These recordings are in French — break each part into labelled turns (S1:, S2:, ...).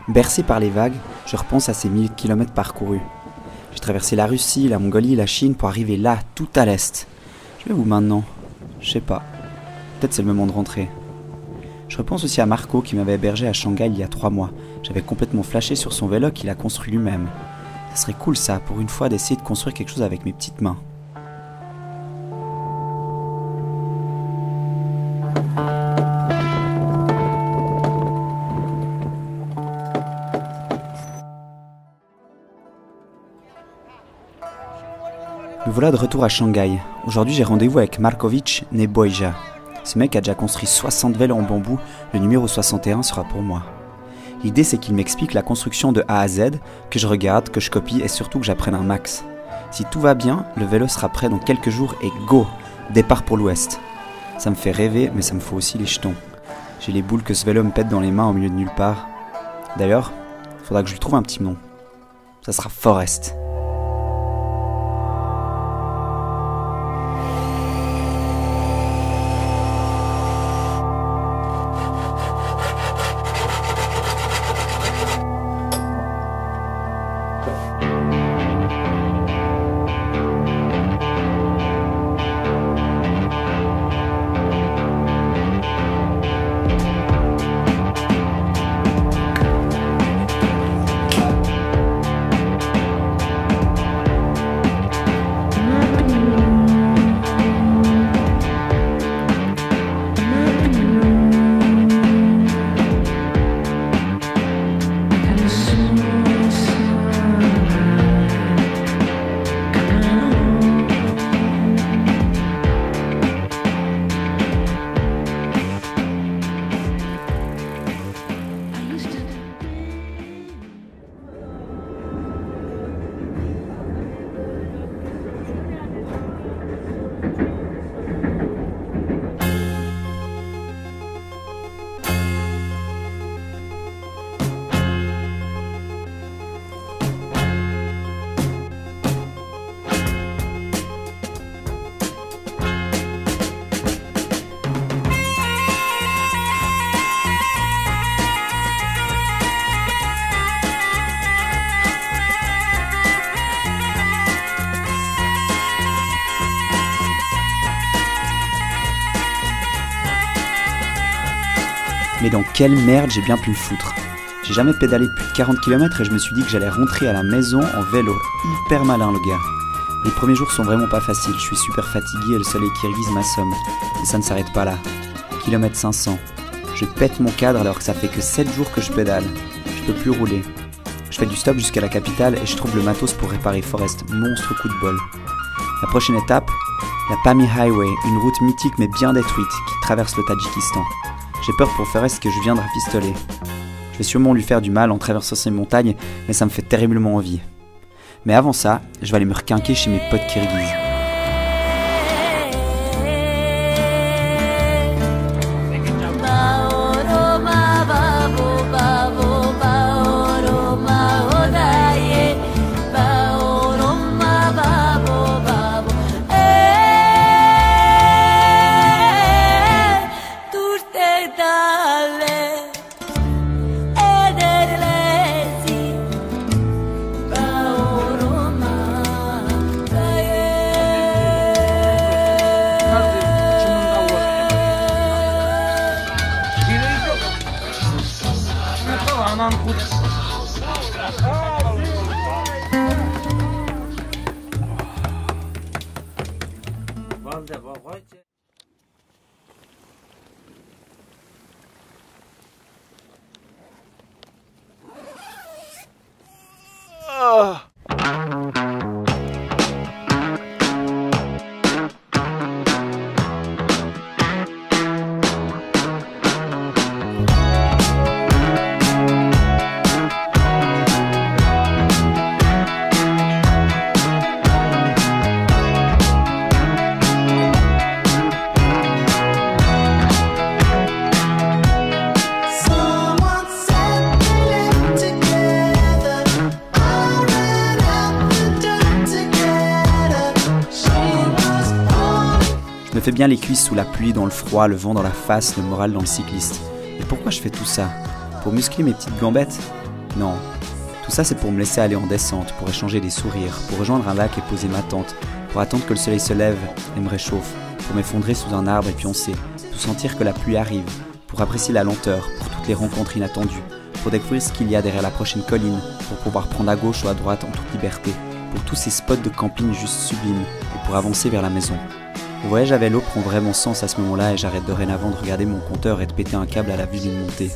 S1: Bercé par les vagues, je repense à ces milliers de kilomètres parcourus. J'ai traversé la Russie, la Mongolie, la Chine pour arriver là, tout à l'est. Je vais où maintenant? Je sais pas. Peut-être c'est le moment de rentrer. Je repense aussi à Marco qui m'avait hébergé à Shanghai il y a 3 mois. J'avais complètement flashé sur son vélo qu'il a construit lui-même. Ça serait cool ça, pour une fois, d'essayer de construire quelque chose avec mes petites mains. Me voilà de retour à Shanghai. Aujourd'hui j'ai rendez-vous avec Markovic Neboija. Ce mec a déjà construit 60 vélos en bambou, le numéro 61 sera pour moi. L'idée c'est qu'il m'explique la construction de A à Z, que je regarde, que je copie et surtout que j'apprenne un max. Si tout va bien, le vélo sera prêt dans quelques jours et go! Départ pour l'ouest. Ça me fait rêver mais ça me faut aussi les jetons. J'ai les boules que ce vélo me pète dans les mains au milieu de nulle part. D'ailleurs, faudra que je lui trouve un petit nom. Ça sera Forest. Mais dans quelle merde j'ai bien pu me foutre. J'ai jamais pédalé plus de 40 km et je me suis dit que j'allais rentrer à la maison en vélo. Hyper malin le gars. Les premiers jours sont vraiment pas faciles, je suis super fatigué et le soleil kirghize m'assomme. Et ça ne s'arrête pas là. Kilomètre 500. Je pète mon cadre alors que ça fait que 7 jours que je pédale. Je peux plus rouler. Je fais du stop jusqu'à la capitale et je trouve le matos pour réparer Forest. Monstre coup de bol. La prochaine étape, la Pamir Highway, une route mythique mais bien détruite qui traverse le Tadjikistan. J'ai peur pour Forest que je viens de rafistoler. Je vais sûrement lui faire du mal en traversant ces montagnes, mais ça me fait terriblement envie. Mais avant ça, je vais aller me requinquer chez mes potes kirghizes. Je me fais bien les cuisses sous la pluie, dans le froid, le vent dans la face, le moral dans le cycliste. Et pourquoi je fais tout ça? Pour muscler mes petites gambettes? Non. Tout ça c'est pour me laisser aller en descente, pour échanger des sourires, pour rejoindre un lac et poser ma tente, pour attendre que le soleil se lève et me réchauffe, pour m'effondrer sous un arbre et pioncer, pour sentir que la pluie arrive, pour apprécier la lenteur, pour toutes les rencontres inattendues, pour découvrir ce qu'il y a derrière la prochaine colline, pour pouvoir prendre à gauche ou à droite en toute liberté, pour tous ces spots de camping juste sublimes et pour avancer vers la maison. Le voyage à vélo prend vraiment sens à ce moment-là et j'arrête dorénavant de regarder mon compteur et de péter un câble à la vue d'une montée.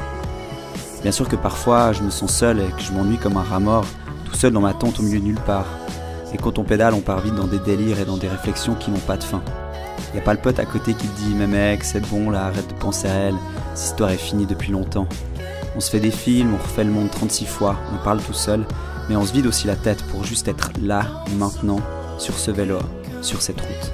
S1: Bien sûr que parfois je me sens seul et que je m'ennuie comme un rat mort, tout seul dans ma tente au milieu de nulle part. Et quand on pédale, on part vite dans des délires et dans des réflexions qui n'ont pas de fin. Y a pas le pote à côté qui te dit « Mais mec, c'est bon là, arrête de penser à elle, cette histoire est finie depuis longtemps ». On se fait des films, on refait le monde 36 fois, on parle tout seul, mais on se vide aussi la tête pour juste être là, maintenant, sur ce vélo, sur cette route.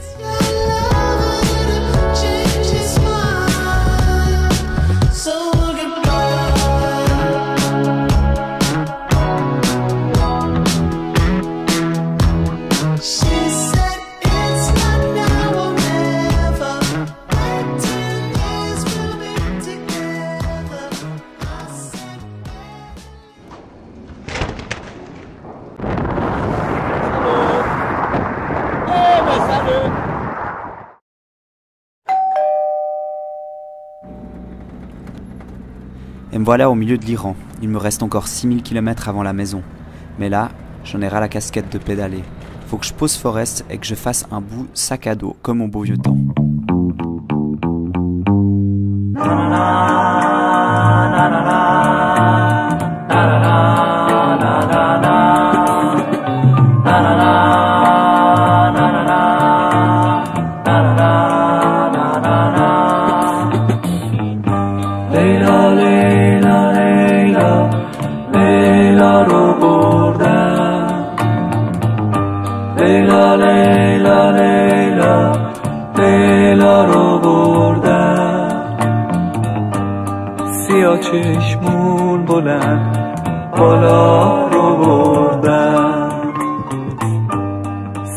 S1: Et me voilà au milieu de l'Iran. Il me reste encore 6000 km avant la maison. Mais là, j'en ai ras la casquette de pédaler. Faut que je pose Forest et que je fasse un bout sac à dos, comme au beau vieux temps.
S2: چشمون بلند بالا رو بردم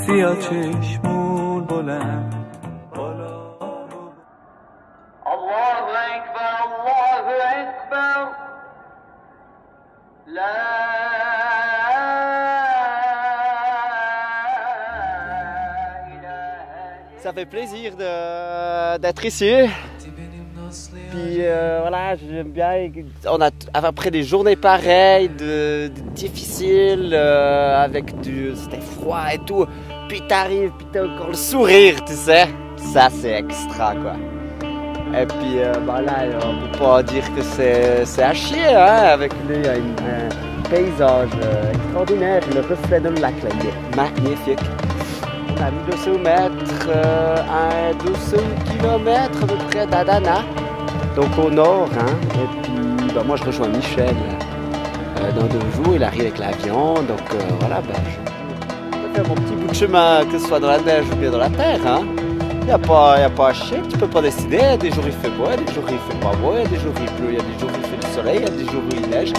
S2: سیاه چشمون بلند بالا رو الله اکبر لا
S3: Ça fait plaisir d'être ici. Puis voilà, j'aime bien. Après des journées pareilles, difficiles, c'était froid et tout. Puis t'arrives, puis t'as encore le sourire, tu sais. Ça, c'est extra, quoi. Et puis là, on peut pas dire que c'est à chier, hein. Avec lui, un paysage extraordinaire, le reflet de lac, là, il est magnifique. On a 1200 mètres, 1200 km à peu près d'Adana. Donc au nord, hein, et puis moi je rejoins Michel dans 2 jours, il arrive avec l'avion, donc voilà, je vais faire mon petit bout de chemin, que ce soit dans la neige ou bien dans la terre, hein. Il n'y a pas à chier, tu peux pas décider, des jours il fait beau, des jours il fait pas beau, des jours il pleut, il y a des jours il fait du soleil, il y a des jours où il neige.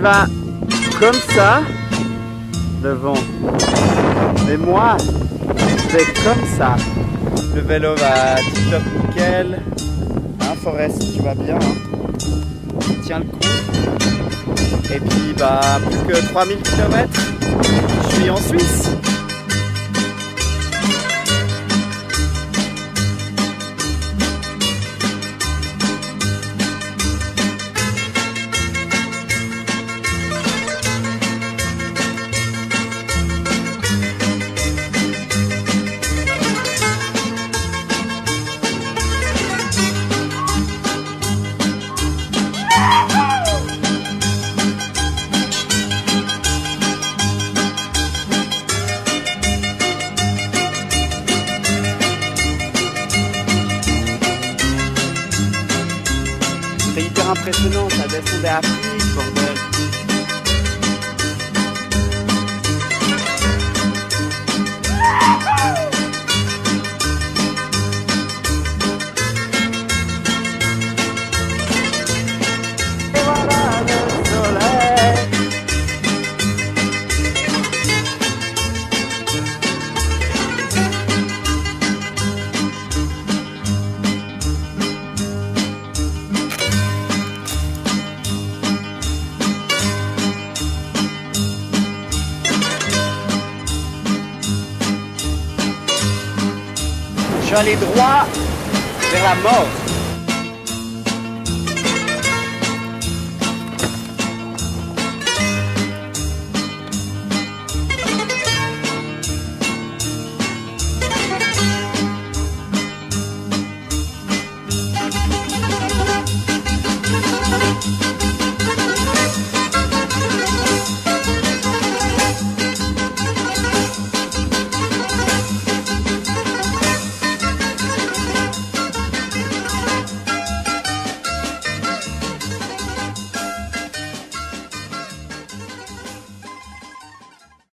S3: va comme ça, le vent. Mais moi, je vais comme ça. Le vélo va tip-top nickel. Hein, Forest, tu vas bien, hein. Tiens le coup. Et puis, bah, plus que 3000 km, je suis en Suisse. C'était hyper impressionnant, ça descendait à pic, bordel. Et voilà le soleil. Je suis allé droit vers la mort.